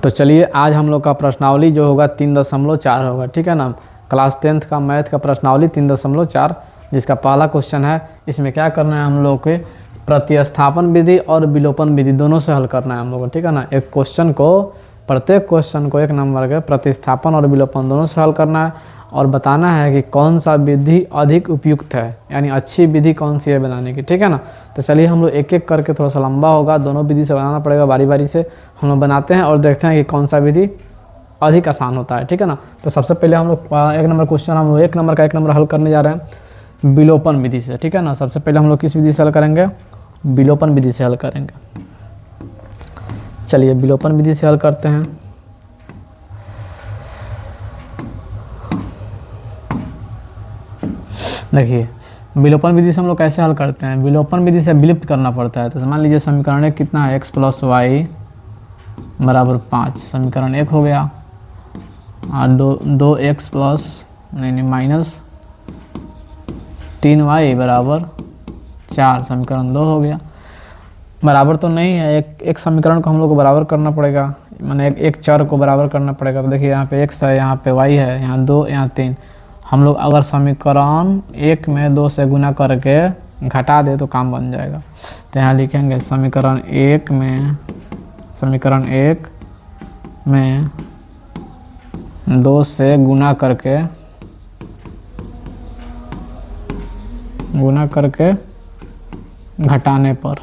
तो चलिए आज हम लोग का प्रश्नावली जो होगा 3.4 होगा, ठीक है ना। क्लास 10th का मैथ का प्रश्नावली 3.4, जिसका पहला क्वेश्चन है। इसमें क्या करना है हम लोग के, प्रतिस्थापन विधि और विलोपन विधि दोनों से हल करना है हम लोग को, ठीक है ना। एक क्वेश्चन को, प्रत्येक क्वेश्चन को 1 नंबर के प्रतिस्थापन और विलोपन दोनों से हल करना है और बताना है कि कौन सा विधि अधिक उपयुक्त है, यानी अच्छी विधि कौन सी है बनाने की, ठीक है ना। तो चलिए हम लोग एक एक करके, थोड़ा सा लंबा होगा, दोनों विधि से बनाना पड़ेगा, बारी बारी से हम लोग बनाते हैं और देखते हैं कि कौन सा विधि अधिक आसान होता है, ठीक है ना। तो सबसे पहले हम लोग 1 नंबर क्वेश्चन, हम लोग 1 नंबर हल करने जा रहे हैं विलोपन विधि से, ठीक है ना। सबसे पहले हम लोग किस विधि से हल करेंगे, विलोपन विधि से हल करेंगे। चलिए विलोपन विधि से हल करते हैं। देखिए विलोपन विधि से हम लोग कैसे हल करते हैं, विलोपन विधि से विलुप्त करना पड़ता है। तो मान लीजिए समीकरण 1 कितना है, x + y = 5, समीकरण 1 हो गया। और 2x -3y = 4, समीकरण 2 हो गया। बराबर तो नहीं है, एक समीकरण को हम लोग को बराबर करना पड़ेगा, माने एक चर को बराबर करना पड़ेगा। तो देखिए यहाँ पे x है, यहाँ पे y है, यहाँ 2, यहाँ 3। हम लोग अगर समीकरण 1 में 2 से गुना करके घटा दे तो काम बन जाएगा। तो यहाँ लिखेंगे समीकरण 1 में 2 से गुना करके घटाने पर,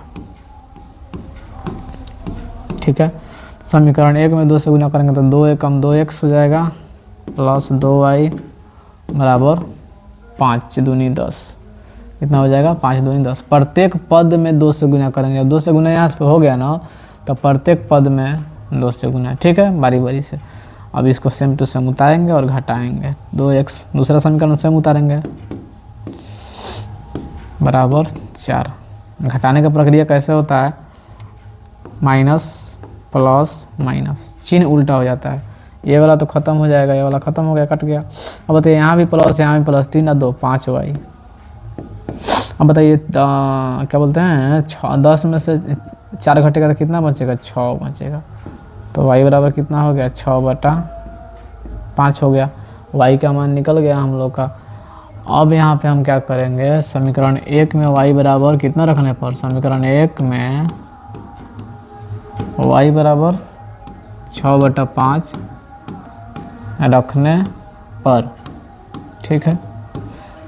ठीक है। समीकरण 1 में 2 से गुना करेंगे तो 2 × 2x हो जाएगा प्लस 2y = 5 दूनी 10। कितना हो जाएगा, 5 दूनी 10। प्रत्येक पद में 2 से गुना करेंगे। 2 से गुना यहाँ पे हो गया ना, तो प्रत्येक पद में 2 से गुना, ठीक है, बारी बारी से। अब इसको सेम टू सेम उतारेंगे और घटाएंगे। 2x दूसरा समीकरण सेम उतारेंगे बराबर 4। घटाने का प्रक्रिया कैसे होता है, माइनस प्लस माइनस, चिन्ह उल्टा हो जाता है। ये वाला तो ख़त्म हो जाएगा, ये वाला ख़त्म हो गया, कट गया। अब बताइए यहाँ भी प्लस, यहाँ भी प्लस, 3 और 2 5y। अब बताइए क्या बोलते हैं, 10 में से 4 घटेगा तो कितना बचेगा, 6 बचेगा। तो y बराबर कितना हो गया, 6/5 हो गया। y का मान निकल गया हम लोग का। अब यहाँ पे हम क्या करेंगे, समीकरण 1 में y बराबर कितना रखने पर, समीकरण 1 में y बराबर 6/5 रखने पर, ठीक है।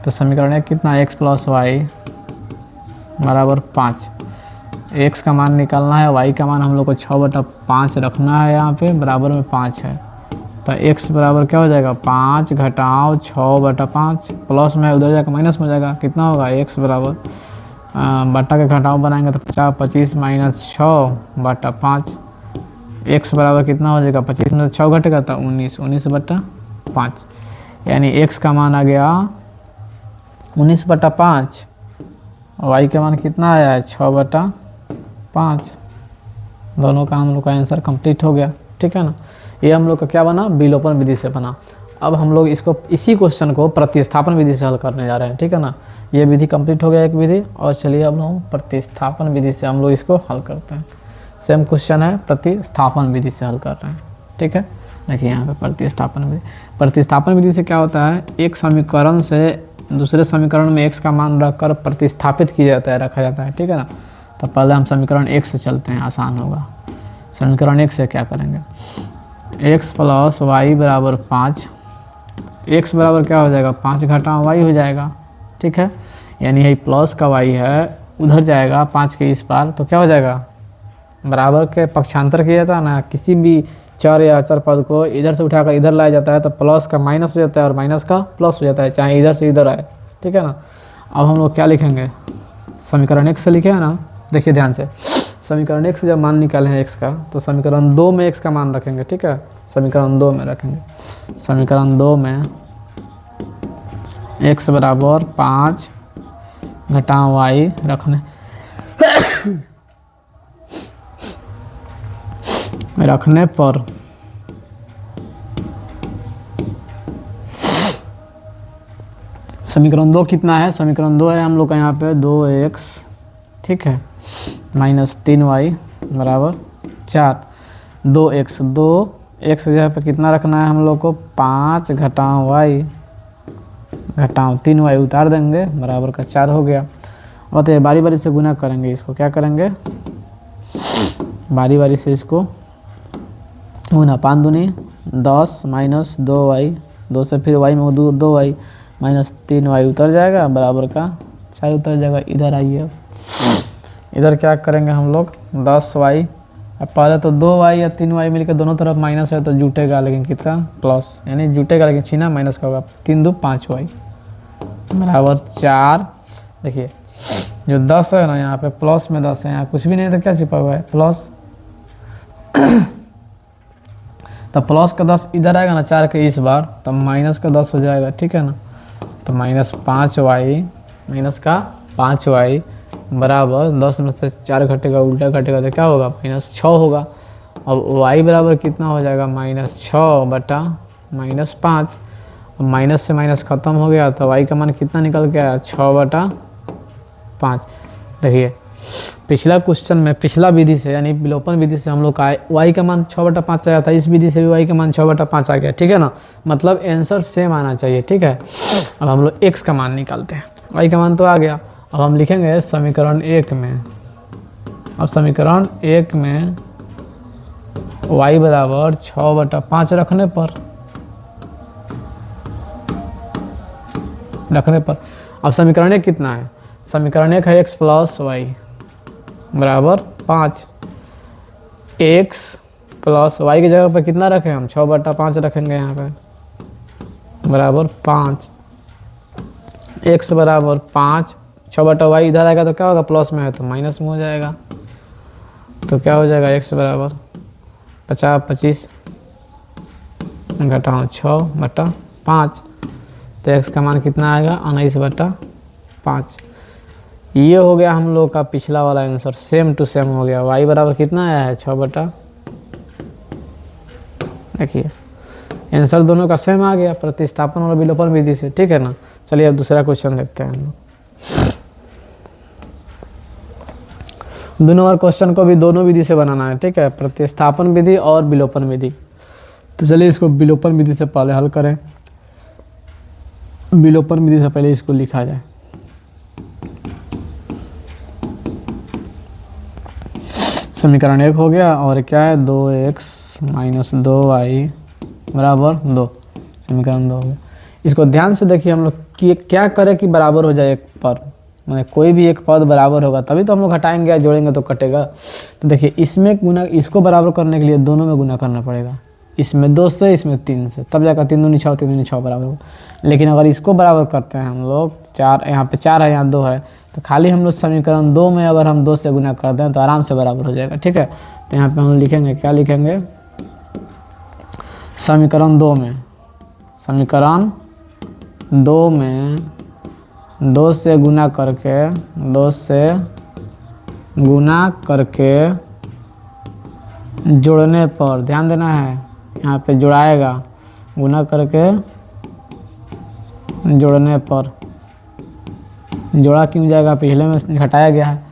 तो समीकरण 1 कितना, x + y = 5। x का मान निकालना है, y का मान हम लोग को 6/5 रखना है, यहाँ पे बराबर में 5 है। तो x बराबर क्या हो जाएगा, 5 घटाओ 6/5, प्लस में उधर जाकर माइनस में हो जाएगा। कितना होगा, x बराबर बटा के घटाओ बनाएंगे तो 25 - 6/5। x बराबर कितना हो जाएगा, 25 में से 6 घटेगा तो 19/5, यानी x का मान आ गया 19/5। y का मान कितना आया है, 6/5। दोनों का हम लोग का आंसर कंप्लीट हो गया, ठीक है ना। ये हम लोग का क्या बना, विलोपन विधि से बना। अब हम लोग इसी क्वेश्चन को प्रतिस्थापन विधि से हल करने जा रहे हैं, ठीक है ना। ये विधि कंप्लीट हो गया एक विधि, और चलिए अब हम प्रतिस्थापन विधि से हम लोग इसको हल करते हैं। सेम क्वेश्चन है, प्रतिस्थापन विधि से हल कर रहे हैं, ठीक है। देखिए यहाँ पे प्रतिस्थापन विधि से क्या होता है, एक समीकरण से दूसरे समीकरण में x का मान रखकर प्रतिस्थापित किया जाता है, रखा जाता है, ठीक है ना। तो पहले हम समीकरण 1 से चलते हैं, आसान होगा। समीकरण 1 से क्या करेंगे, x + y = 5। x बराबर क्या हो जाएगा, 5 घटाओ y हो जाएगा, ठीक है। यानी यही प्लस का y है, उधर जाएगा 5 के इस पार, तो क्या हो जाएगा, बराबर के पक्षांतर किया जाता है ना। किसी भी चर या अचर पद को इधर से उठाकर इधर लाया जाता है तो प्लस का माइनस हो जाता है और माइनस का प्लस हो जाता है, चाहे इधर से इधर आए, ठीक है ना। अब हम लोग क्या लिखेंगे, समीकरण 1 से लिखे है ना। देखिए ध्यान से, समीकरण 1 से जब मान निकाले हैं x का, तो समीकरण 2 में x का मान रखेंगे, ठीक है। समीकरण 2 में रखेंगे, समीकरण 2 में x बराबर 5 घटाओ y रखने पर समीकरण 2 कितना है, समीकरण 2 है हम लोग का यहाँ पे 2x, ठीक है, -3y = 4। 2x, 2x जगह पे कितना रखना है हम लोग को 5 घटाओ y घटाओ 3y उतार देंगे बराबर का 4 हो गया। बताइए बारी बारी से गुना करेंगे, इसको क्या करेंगे बारी बारी से इसको गुना। 5 दूनी 10 माइनस 2y, 2 से फिर y में 2y माइनस 3y उतर जाएगा बराबर का 4 उतर जाएगा। इधर आइए अब इधर क्या करेंगे हम लोग 10y, अब पहले तो 2y या 3y मिलकर दोनों तरफ माइनस है तो जुटेगा, लेकिन कितना प्लस, यानी जुटेगा लेकिन छीना माइनस का होगा। 3 2 5y बराबर 4। देखिए जो 10 है ना यहाँ पे प्लस में 10 है, यहाँ कुछ भी नहीं तो क्या छिपा हुआ है प्लस तो प्लस का 10 इधर आएगा ना 4 के इस बार, तब माइनस का 10 हो जाएगा, ठीक है ना। तो माइनस 5y, माइनस का 5y बराबर 10 में से 4 घटेगा उल्टा घटेगा तो क्या होगा -6 होगा। अब y बराबर कितना हो जाएगा -6 बटा -5। अब माइनस से माइनस ख़त्म हो गया तो y का मान कितना निकल के आया 6 बटा 5। देखिए पिछला क्वेश्चन में पिछला विधि से यानी विलोपन विधि से हम लोग का y का मान 6 बटा 5 आया था, इस विधि से भी y का मान 6 बटा 5 आ गया, ठीक है ना। मतलब आंसर सेम आना चाहिए, ठीक है। अब हम लोग x का मान निकालते हैं, y का मान तो आ गया। अब हम लिखेंगे समीकरण 1 में, अब समीकरण 1 में y बराबर 6 बटा 5 रखने पर अब समीकरण 1 कितना है, समीकरण 1 है x प्लस वाई बराबर 5। x प्लस वाई की जगह पर कितना रखें हम 6 बटा 5 रखेंगे यहाँ पे बराबर 5। x बराबर 5, 6 बटा वाई इधर आएगा तो क्या होगा प्लस में है तो माइनस में हो जाएगा, तो क्या हो जाएगा x बराबर 50 25 घटाओ 6 बटा 5, तो x का मान कितना आएगा 19 बटा 5। ये हो गया हम लोग का पिछला वाला आंसर, सेम टू सेम हो गया। y बराबर कितना आया है 6 बटा, देखिए आंसर दोनों का सेम आ गया प्रतिस्थापन और विलोपन विधि से, ठीक है ना। चलिए अब दूसरा क्वेश्चन देखते हैं हम लोग। दोनों और क्वेश्चन को भी दोनों विधि से बनाना है, ठीक है, प्रतिस्थापन विधि और विलोपन विधि। तो चलिए इसको विलोपन विधि से पहले हल करें, विलोपन विधि से पहले इसको लिखा जाए। समीकरण 1 हो गया और क्या है 2x माइनस 2y बराबर 2, समीकरण 2 हो गया। इसको ध्यान से देखिए हम लोग कि क्या करें कि बराबर हो जाए एक पर, मैंने कोई भी एक पद बराबर होगा तभी तो हम लोग हटाएंगे या जोड़ेंगे तो कटेगा। तो देखिए इसमें गुना, इसको बराबर करने के लिए दोनों में गुना करना पड़ेगा, इसमें 2 से इसमें 3 से, तब जाकर 3 दूनी 6 3 दूनी 6 बराबर होगा। लेकिन अगर इसको बराबर करते हैं हम लोग 4, यहाँ पे 4 है यहाँ 2 है, तो खाली हम लोग समीकरण 2 में अगर हम 2 से गुना कर दें तो आराम से बराबर हो जाएगा, ठीक है। तो यहाँ पे हम लिखेंगे, क्या लिखेंगे समीकरण 2 में, समीकरण 2 में 2 से गुना करके, 2 से गुना करके जोड़ने पर ध्यान देना है, यहाँ पे जुड़ाएगा, गुना करके जोड़ने पर जोड़ा क्यों जाएगा, पिछले में घटाया गया है।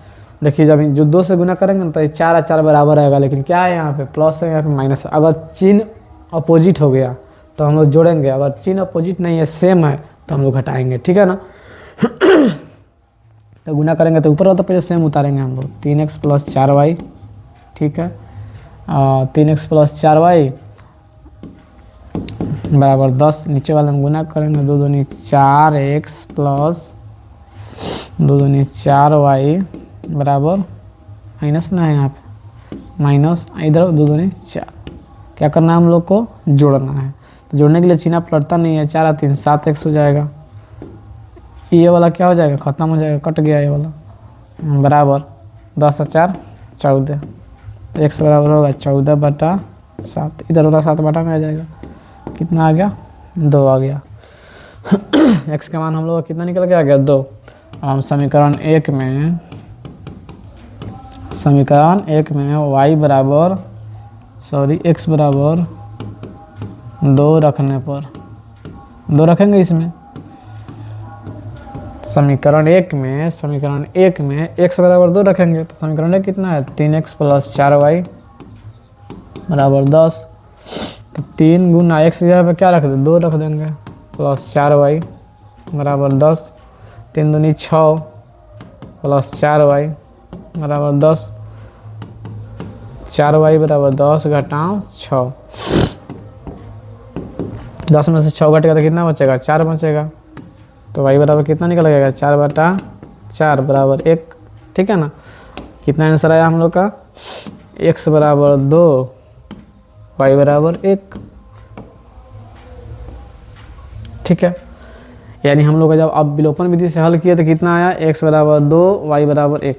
देखिए जब जो 2 से गुना करेंगे ना तो 4 और 4 बराबर आएगा, लेकिन क्या है यहाँ पे प्लस है यहाँ पे माइनस। अगर चिन्ह अपोजिट हो गया तो हम लोग जोड़ेंगे, अगर चिन्ह अपोजिट नहीं है सेम है तो हम लोग घटाएंगे, ठीक है ना। तो गुना करेंगे तो ऊपर वाला तो पहले सेम उतारेंगे हम लोग, 3x प्लस 4y, ठीक है, 3x प्लस 4y बराबर 10। नीचे वाले में गुना करेंगे, 2 दूनी 4x प्लस 2 दूनी 4y बराबर माइनस ना है यहाँ पे माइनस, इधर 2 दूनी 4। क्या करना है हम लोग को जोड़ना है, तो जोड़ने के लिए चिन्ह पलटता नहीं है, 4 और 3 7x हो जाएगा। ये वाला क्या हो जाएगा ख़त्म हो जाएगा, कट गया ये वाला बराबर 10 और 4 14, x बराबर होगा 14 बटा 7, इधर वाला 7 बटा में आ जाएगा, कितना आ गया 2 आ गया। x का मान हम लोग कितना निकल के आ गया 2। हम समीकरण 1 में y बराबर x बराबर 2 रखने पर 2 रखेंगे इसमें, समीकरण 1 में x बराबर 2 रखेंगे तो समीकरण 1 कितना है 3x प्लस 4y बराबर 10। तो 3 गुना x की जगह पे क्या रख दें, 2 रख देंगे, प्लस 4y बराबर 10। 3 दूनी 6 प्लस 4y बराबर 10। 4y बराबर 10 घटाओ 6। 10 में से 6 घटेगा तो कितना बचेगा, 4 बचेगा। तो y बराबर कितना निकल गया, 4/4 बराबर 1। ठीक है ना। कितना आंसर आया हम लोग का, x बराबर 2 y बराबर 1। ठीक है। यानी हम लोग का जब अब विलोपन विधि से हल किए तो कितना आया, x बराबर 2 y बराबर 1।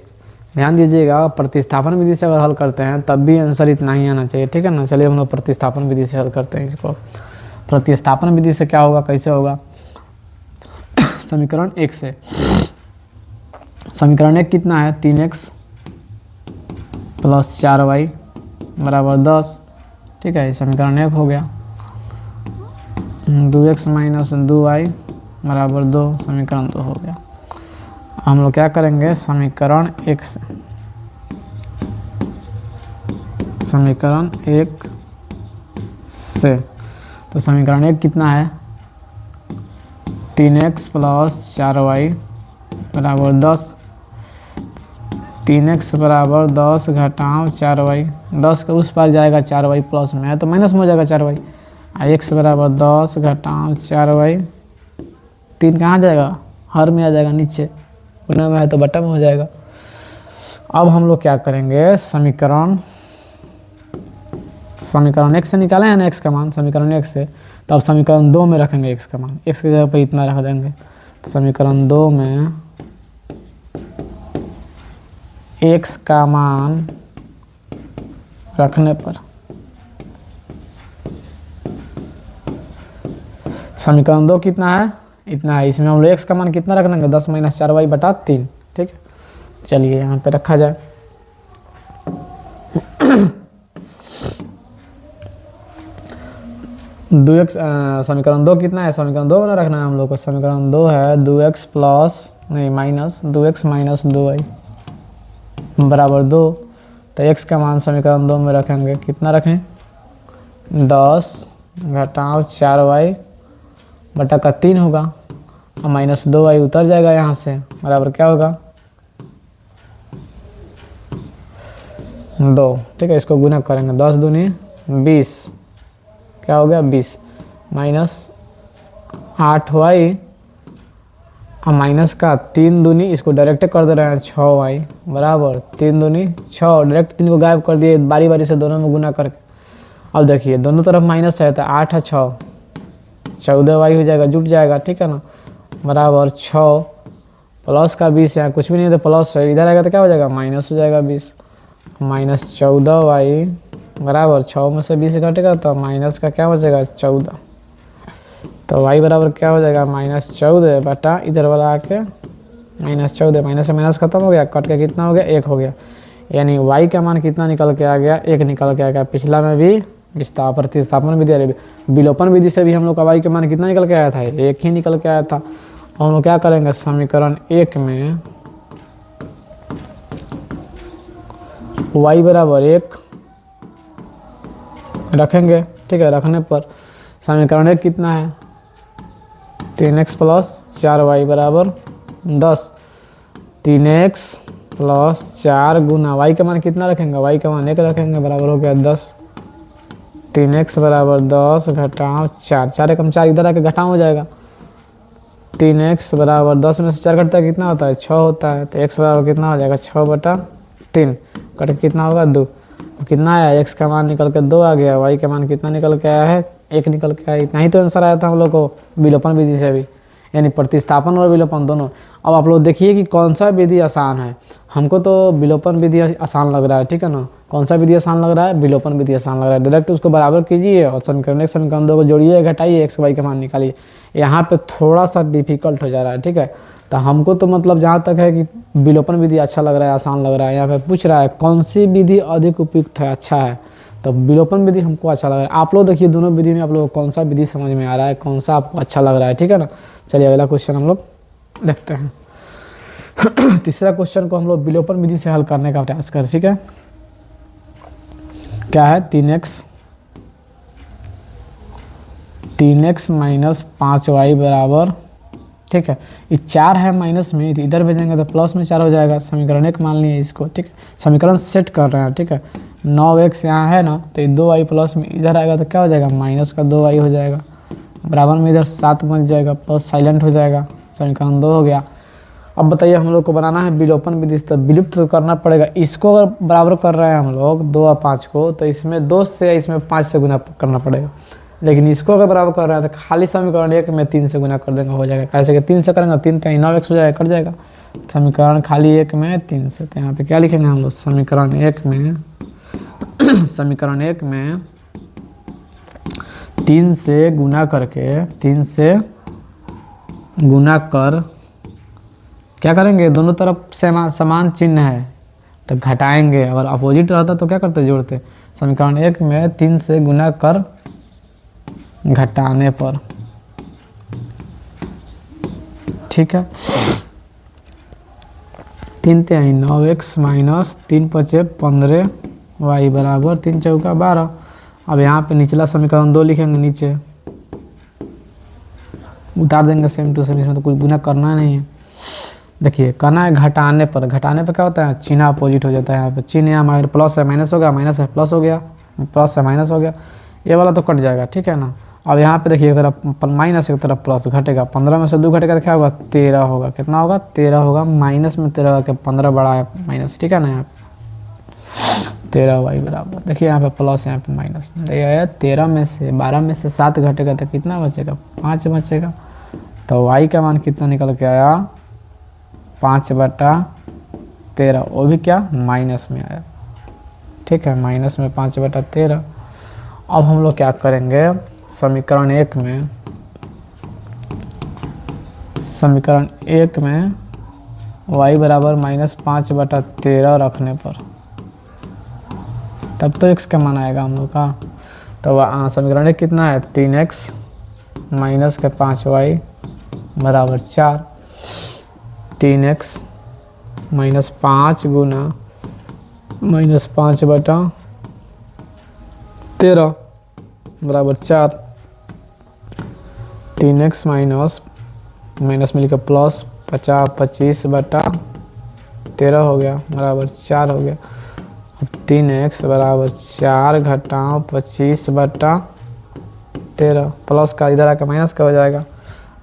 ध्यान दीजिएगा, प्रतिस्थापन विधि से अगर हल करते हैं तब भी आंसर इतना ही आना चाहिए। ठीक है ना। चलिए हम लोग प्रतिस्थापन विधि से हल करते हैं इसको। प्रतिस्थापन विधि से क्या होगा, कैसे होगा, समीकरण 1 से। समीकरण 1 कितना है, 3x प्लस 4y बराबर 10। ठीक है, समीकरण 1 हो गया। 2x माइनस 2y बराबर 2, समीकरण 2 हो गया। हम लोग क्या करेंगे, समीकरण 1 से, समीकरण 1 से, तो समीकरण 1 कितना है, 3x प्लस 4y बराबर 10। 3x बराबर 10 घटाओ 4y, 10 का उस पार जाएगा 4y प्लस में है तो माइनस में हो जाएगा 4y। x बराबर 10 घटाओ 4y, 3 कहाँ जाएगा, हर में आ जाएगा, नीचे गुना में है तो बटा में हो जाएगा। अब हम लोग क्या करेंगे, समीकरण 1 से निकाले हैं ना x का मान, समीकरण 1 से, तो अब समीकरण 2 में रखेंगे x का मान, x की जगह पे इतना रख देंगे। तो समीकरण 2 में x का मान रखने पर समीकरण 2 कितना है, इतना है। इसमें हम लोग x का मान कितना रख देंगे, 10 माइनस 4y बटा 3। ठीक है, चलिए यहाँ पे रखा जाए। समीकरण 2 कितना है, समीकरण 2 बना रखना है हम लोग को। समीकरण 2 है 2x प्लस नहीं माइनस 2x माइनस 2y बराबर 2। तो x का मान समीकरण 2 में रखेंगे, कितना रखें, 10 घटाओ 4y बटा का 3 होगा, और माइनस 2y उतर जाएगा यहाँ से, बराबर क्या होगा 2। ठीक है, इसको गुना करेंगे, 10 दूनी 20, क्या हो गया 20, माइनस 8y और माइनस का 3 दूनी, इसको डायरेक्ट कर दे रहे हैं 6y बराबर 3 दूनी 6, डायरेक्ट 3 को गायब कर दिए बारी बारी से दोनों में गुना करके। अब देखिए दोनों तरफ माइनस है तो 8 है 6, 14y हो जाएगा, जुट जाएगा। ठीक है ना, बराबर 6 प्लस का 20, यहाँ कुछ भी नहीं है तो प्लस है, इधर आएगा तो क्या हो जाएगा माइनस हो जाएगा 20, माइनस 14y बराबर 6 में से 20 घटेगा तो माइनस का क्या बचेगा 14। तो y बराबर क्या हो जाएगा माइनस 14 बटा इधर वाला आके माइनस 14, माइनस से माइनस खत्म हो गया, कट के कितना हो गया 1 हो गया। यानी y का मान कितना निकल के आ गया, 1 निकल के आ गया। पिछला में भी प्रतिस्थापन विधि, विलोपन विधि से भी हम लोग का y का मान कितना निकल के आया था, 1 ही निकल के आया था। हम लोग क्या करेंगे, समीकरण 1 में y बराबर 1 रखेंगे। ठीक है, रखने पर समीकरण 1 कितना है, 3x प्लस 4y बराबर 10। 3x प्लस 4 गुना y का मान कितना रखेंगे, y का मान 1 रखेंगे, बराबर हो गया 10। 3x बराबर 10 घटाओ 4, 4 एकम 4 इधर आके घटाओ हो जाएगा। 3x बराबर 10 में से 4 घटता है कितना होता है 6 होता है, तो x बराबर कितना हो जाएगा 6 बटा 3, कट कितना होगा 2। कितना आया, x का मान निकल के 2 आ गया, y का मान कितना निकल के आया है 1 निकल के आया। इतना ही तो आंसर आया था हम लोग को विलोपन विधि से भी, यानी प्रतिस्थापन और विलोपन दोनों। अब आप लोग देखिए कि कौन सा विधि आसान है। हमको तो विलोपन विधि आसान लग रहा है, ठीक है ना। कौन सा विधि आसान लग रहा है, विलोपन विधि आसान लग रहा है। डायरेक्ट उसको बराबर कीजिए और समीकरण 1 समीकरण 2 को जोड़िए, घटाइए, x y का मान निकालिए। यहाँ पे थोड़ा सा डिफिकल्ट हो जा रहा है, ठीक है। तो हमको तो मतलब जहाँ तक है कि विलोपन विधि अच्छा लग रहा है, आसान लग रहा है। यहाँ पे पूछ रहा है कौन सी विधि अधिक उपयुक्त है, अच्छा है, तो विलोपन विधि हमको अच्छा लग रहा है। आप लोग देखिए दोनों विधि में आप लोग कौन सा विधि समझ में आ रहा है, कौन सा आपको अच्छा लग रहा है, ठीक है ना। चलिए अगला क्वेश्चन हम लोग देखते हैं। तीसरा क्वेश्चन को हम लोग विलोपन विधि से हल करने का प्रयास करें, ठीक है। क्या है 3x माइनस 5y बराबर, ठीक है। ये 4 है माइनस में, इधर भेजेंगे तो प्लस में 4 हो जाएगा। समीकरण 1 मान लिए इसको, ठीक है। समीकरण सेट कर रहे हैं, ठीक है। 9x यहाँ है ना, तो 2y प्लस में इधर आएगा तो क्या हो जाएगा, माइनस का 2y हो जाएगा। बराबर में इधर 7 बन जाएगा, प्लस साइलेंट हो जाएगा। समीकरण 2 हो गया। अब बताइए हम लोग को बनाना है विलोपन विधि से, तो विलुप्त तो करना पड़ेगा। इसको अगर बराबर कर रहे हैं हम लोग 2 और 5 को, तो इसमें 2 से इसमें 5 से गुना करना पड़ेगा। लेकिन इसको अगर बराबर कर रहे हैं तो खाली समीकरण 1 में 3 से गुना कर देंगे, हो जाएगा। कैसे कि 3 से करेंगे, 3 3 9x हो जाएगा, कट जाएगा। समीकरण खाली 1 में 3 से, तो यहाँ पे क्या लिखेंगे हम लोग, समीकरण 1 में समीकरण 1 में 3 से गुना करके, 3 से गुना कर क्या करेंगे, दोनों तरफ समान चिन्ह है तो घटाएंगे। अगर अपोजिट रहता तो क्या करते, जोड़ते। समीकरण 1 में 3 से गुना कर घटाने पर, ठीक है। 3 3 9x माइनस 3 5 15y बराबर 3 चौका 12। अब यहाँ पे निचला समीकरण 2 लिखेंगे, नीचे उतार देंगे सेम टू सेम, इसमें तो कुछ गुना करना नहीं है। देखिए करना है घटाने पर, घटाने पर क्या होता है, चिन्ह अपोजिट हो जाता है। यहाँ पे चिन्ह हमारे प्लस है माइनस हो गया, माइनस है प्लस हो गया, प्लस है माइनस हो गया, ये वाला तो कट जाएगा, ठीक है ना। अब यहाँ पे देखिए एक तरफ माइनस एक तरफ प्लस, घटेगा। 15 में से 2 घटेगा तो क्या होगा, 13 होगा। कितना होगा, 13 होगा। माइनस में 13 होगा, 15 बड़ा है माइनस, ठीक है ना। यहाँ पे 13y बराबर, देखिए यहाँ पे प्लस, यहाँ पे माइनस। 13 में से 12 में से 7 घटेगा तो कितना बचेगा, 5 बचेगा। तो y का मान कितना निकल के आया, 5/13, वो भी क्या माइनस में आया, ठीक है। माइनस में 5/13। अब हम लोग क्या करेंगे, समीकरण 1 में y बराबर माइनस 5/13 रखने पर, तब तो x का मान आएगा हम लोग का। तो समीकरण 1 कितना है, 3x माइनस के 5y बराबर 4। 3x माइनस 5 गुना माइनस 5/13 बराबर 4। 3x माइनस में लिखा प्लस 25/13 हो गया, बराबर 4 हो गया। अब 3x बराबर 4 घटाओ 25/13, प्लस का इधर आकर माइनस का हो जाएगा।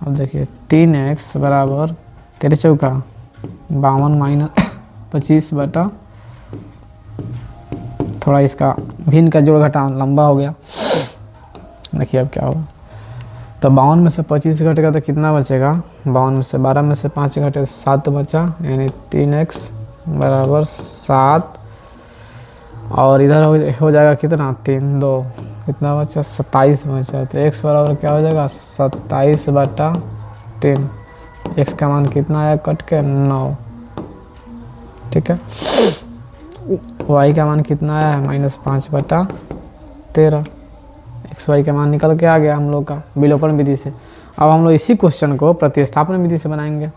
अब देखिए 3x बराबर 13 चौका 52 माइनस 25 थोड़ा इसका भिन्न का जोड़ घटा लंबा हो गया। देखिए अब क्या होगा, तो 52 में से 25 घटेगा तो कितना बचेगा, 52 में से 12 में से 5 घटे 7 बचा, यानी 3x बराबर 7। और इधर हो जाएगा कितना, 3 2 कितना बचा, 27 बचा। तो x बराबर क्या हो जाएगा, 27/3। x का मान कितना आया, कट के 9, ठीक है। y का मान कितना आया है, -5/13। xy का मान निकल के आ गया हम लोग का विलोपन विधि से। अब हम लोग इसी क्वेश्चन को प्रतिस्थापन विधि से बनाएंगे।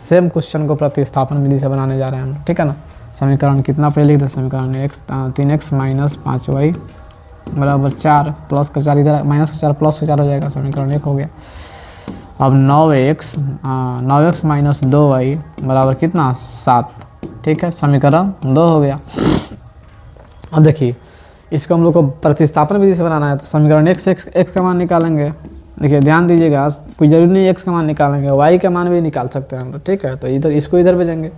सेम क्वेश्चन को प्रतिस्थापन विधि से बनाने जा रहे हैं हम लोग, ठीक है ना। समीकरण कितना पहले लिख दे, समीकरण 3x माइनस 5y बराबर 4, प्लस का 4 इधर, माइनस का 4 प्लस का 4 हो जाएगा, समीकरण 1 हो गया। अब 9x माइनस 2y बराबर कितना, 7, ठीक है। समीकरण 2 हो गया। अब देखिए इसको हम लोग को प्रतिस्थापन विधि से बनाना है, तो समीकरण 1 से x का मान निकालेंगे। देखिए ध्यान दीजिएगा, कोई जरूरी नहीं x का मान निकालेंगे, y का मान भी निकाल सकते हैं हम लोग, ठीक है। तो इधर इसको इधर भेजेंगे,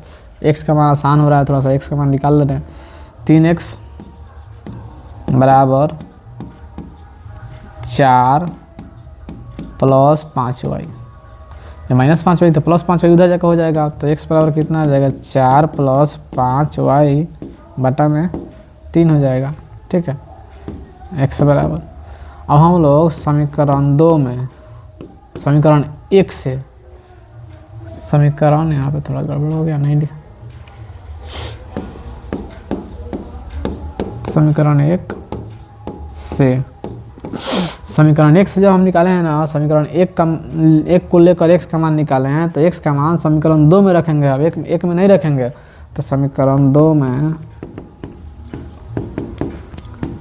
x का मान आसान हो रहा है थोड़ा सा, x का मान निकाल ले रहे हैं। 3x बराबर 4 प्लस 5y, माइनस 5y तो प्लस 5y उधर जाकर हो जाएगा। तो x बराबर कितना आ जाएगा, 4 प्लस 5y बटा में 3 हो जाएगा, ठीक है। x बराबर, अब हम लोग समीकरण 2 में समीकरण 1 से, समीकरण यहाँ पे थोड़ा गड़बड़ हो गया, नहीं लिखा, समीकरण 1 से, समीकरण 1 से जब हम निकाले हैं ना, समीकरण 1 को लेकर x का मान निकाले हैं, तो x का मान समीकरण 2 में रखेंगे। अब एक में नहीं रखेंगे, तो समीकरण 2 में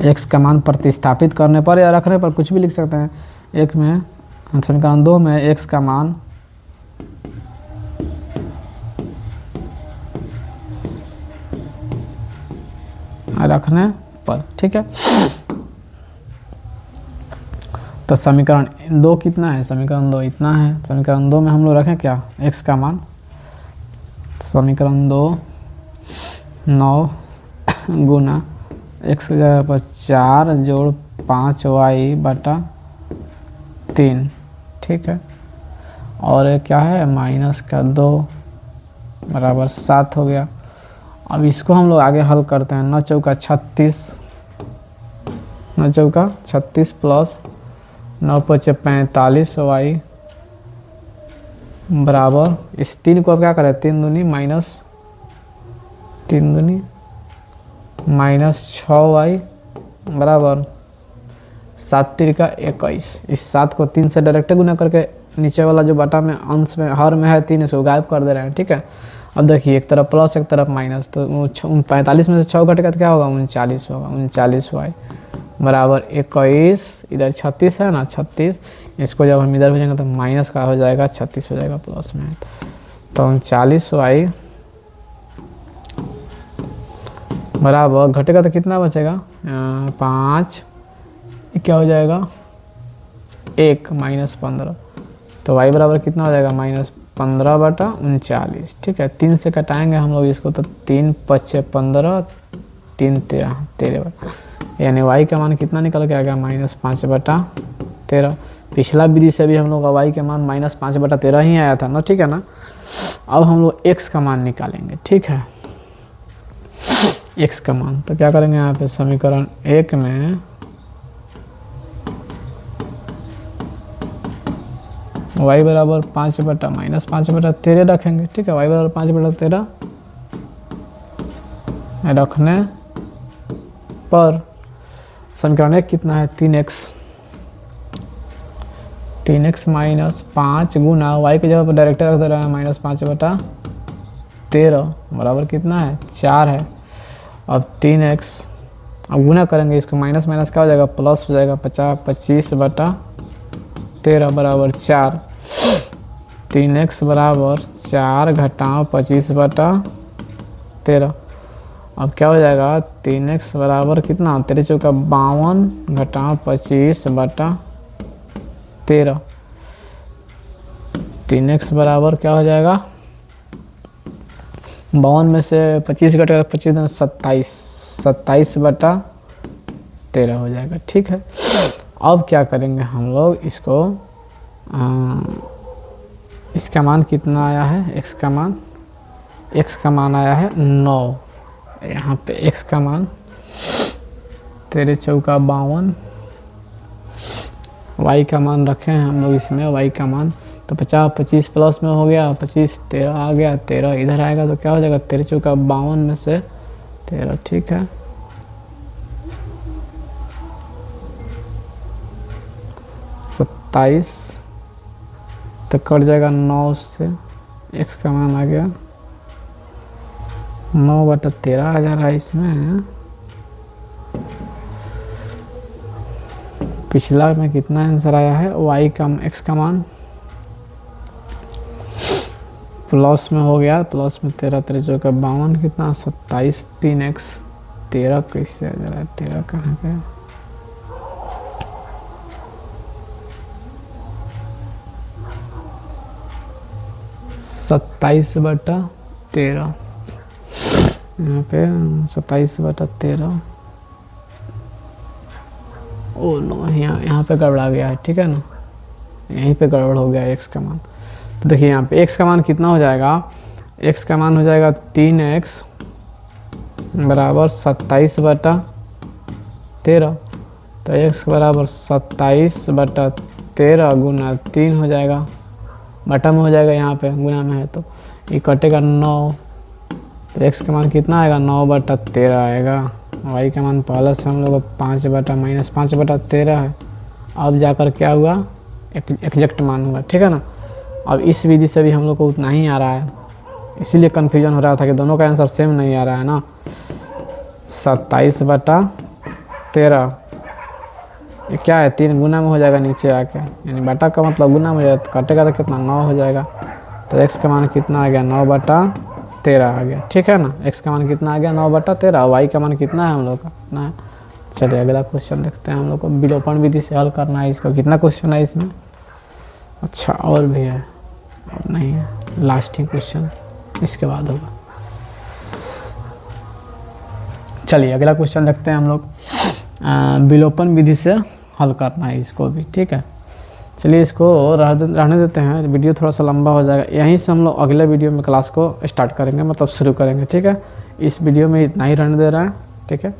एक्स का मान प्रतिस्थापित करने पर या रखने पर कुछ भी लिख सकते हैं। एक में समीकरण 2 में एक्स का मान रखने पर, ठीक है। तो समीकरण 2 कितना है, समीकरण 2 इतना है। समीकरण 2 में हम लोग रखें क्या, एक्स का मान। समीकरण 2 9 गुना एक्स की जगह पर 4 जोड़ 5y बटा 3, ठीक है। और ये क्या है, माइनस का 2 बराबर 7 हो गया। अब इसको हम लोग आगे हल करते हैं। 9 चौका 36, 9 चौका 36 प्लस 9 पचे 45y बराबर, इस 3 को अब क्या करें, 3 दूनी माइनस 6y बराबर 7 तिरका 21। इस 7 को 3 से डायरेक्ट गुना करके नीचे वाला जो बटा में अंश में हर में है 3, इसको गायब कर दे रहे हैं, ठीक है। अब देखिए एक तरफ प्लस एक तरफ माइनस, तो 45 में से 6 घटेगा तो क्या होगा, 39 होगा। 39y बराबर 21, इधर 36 है ना, 36, इसको जब हम इधर भेजेंगे तो माइनस का हो जाएगा, 36 हो जाएगा प्लस में। तो 39y बराबर घटेगा तो कितना बचेगा, 5, क्या हो जाएगा 1 माइनस 15। तो y बराबर कितना हो जाएगा, माइनस 15 बटा 39, ठीक है। 3 से कटाएंगे हम लोग इसको, तो 3 पचे 15, 3 13, यानी y का मान कितना निकल के आ गया, माइनस 5 बटा 13। पिछला विधि से भी हम लोग का y का मान माइनस 5 बटा 13 ही आया था ना, ठीक है ना। अब हम लोग x का मान निकालेंगे, ठीक है। x का मान तो क्या करेंगे, यहाँ पे समीकरण 1 में y बराबर 5 बटा माइनस 5 बटा 13 रखेंगे, ठीक है। y बराबर 5 बटा 13 रखने पर समीकरण 1 कितना है, 3x माइनस 5 गुना y की जगह पर डायरेक्ट रख दे रहे हैं, माइनस 5 बटा 13 बराबर कितना है, 4 है। अब 3x, अब गुना करेंगे इसको, माइनस माइनस क्या हो जाएगा, प्लस हो जाएगा, 25 बटा 13 बराबर 4। 3x बराबर 4 घटाओ 25 बटा 13। अब क्या हो जाएगा, 3x बराबर कितना, 13 चौका 52 घटाओ 25 बटा 13। 3x बराबर क्या हो जाएगा, 52 में से 25 घटेगा, 25 27 बटा 13 हो जाएगा, ठीक है। अब क्या करेंगे हम लोग इसको, इसका मान कितना आया है, x का मान आया है 9। यहाँ पे x का मान 13 चौका 52, y का मान रखे हैं हम लोग इसमें, y का मान तो 50 25 प्लस में हो गया, 25 13 आ गया, 13 इधर आएगा तो क्या हो जाएगा, 13 चौका 52 में से 13, ठीक है। 27 तो कट जाएगा 9 से, x का मान आ गया 9 बटा 13 आ जा रहा है इसमें। पिछला में कितना आंसर आया है, y का x का मान प्लस में हो गया, प्लस में 13 13 चौका 52 कितना, 27, 3x 13 कैसे आ जा रहा है, 13 कहाँ गया, सत्ताईस बटा 13, यहाँ पे 27 बटा 13। ओ नो, यहाँ पे गड़बड़ा गया है, ठीक है ना, यहीं पे गड़बड़ हो गया x का मान। तो देखिए यहाँ पे x का मान कितना हो जाएगा, x का मान हो जाएगा 3x बराबर 27 बटा 13। तो x बराबर 27 बटा 13 गुना 3 हो जाएगा, बटा में हो जाएगा, यहाँ पे गुना में है तो ये कटेगा 9। तो x का मान कितना आएगा, 9 बटा 13 आएगा। y का मान पहले से हम लोग 5 बटा माइनस 5 बटा 13 है। अब जाकर क्या हुआ, एग्जैक्ट मान हुआ, ठीक है ना। अब इस विधि से भी हम लोग को उतना ही आ रहा है, इसीलिए कन्फ्यूजन हो रहा था कि दोनों का आंसर सेम नहीं आ रहा है ना। 27 बटा 13, ये क्या है 3 गुना में हो जाएगा नीचे आके, यानी बटा का मतलब गुना में हो जाएगा, तो काटेगा तो कितना 9 हो जाएगा। तो x का मान कितना आ गया 9/13 आ गया, ठीक है ना। x का मान कितना आ गया 9/13, y का मान कितना है हम लोग का कितना है। चलिए अगला क्वेश्चन देखते हैं, हम लोग को विलोपन विधि से हल करना है इसको। कितना क्वेश्चन है इसमें, अच्छा और भी है, अब नहीं है, लास्ट ही क्वेश्चन इसके बाद होगा। चलिए अगला क्वेश्चन देखते हैं हम लोग, विलोपन विधि से हल करना है इसको भी, ठीक है। चलिए इसको रहने देते हैं, वीडियो थोड़ा सा लंबा हो जाएगा, यहीं से हम लोग अगले वीडियो में क्लास को स्टार्ट करेंगे, मतलब शुरू करेंगे, ठीक है। इस वीडियो में इतना ही रहने दे रहा है, ठीक है।